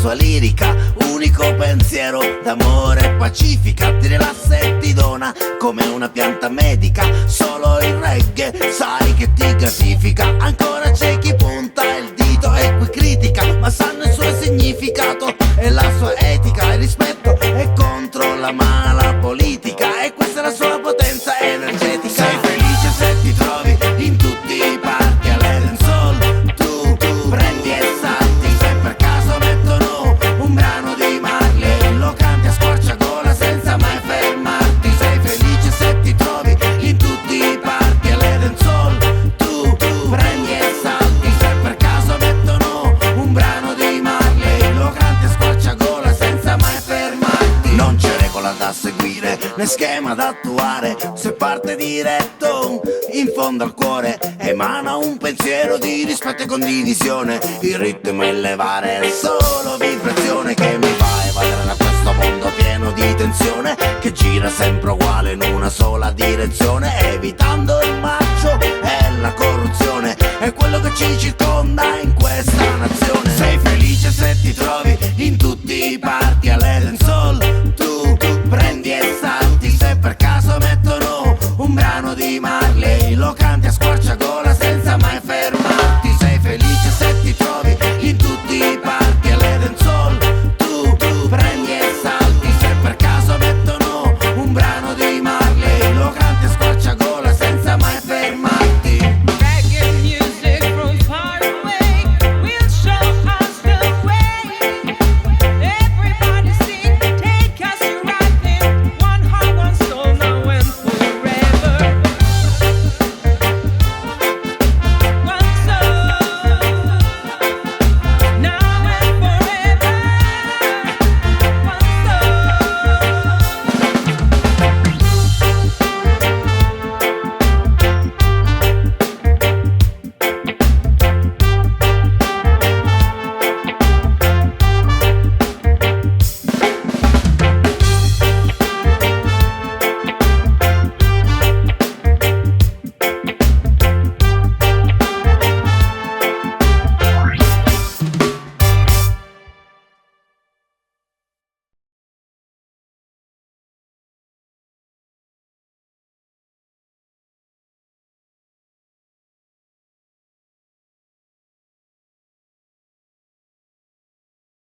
sua lirica, unico pensiero d'amore e pacifica, ti rilassa e ti dona come una pianta medica. Solo il reggae sai che ti gratifica. Ancora c'è chi punta il dito e qui critica, ma sanno il suo significato e la sua etica. Il rispetto è contro la mala politica e questa è la sua potenza energetica. Sei felice se ti trovi in tutti i parchi all'Eden Soul, tu prendi e salti. Se per caso mettono un brano di Marley, lo canti a squarciagola senza mai fermarti. Sei felice se ti trovi in tutti i parchi all'Eden Soul, tu prendi e salti. Se per caso mettono un brano di Marley, lo canti a squarciagola senza mai fermarti. Non c'è regola da seguire né schema da attuare, se parte diretto in fondo al cuore emana un pensiero di rispetto e condivisione. Il ritmo è levare, è solo vibrazione che mi fa evadere da questo mondo pieno di tensione, che gira sempre uguale in una sola direzione, evitando il marcio e la corruzione. È quello che ci circonda in questa nazione. Sei felice se ti trovi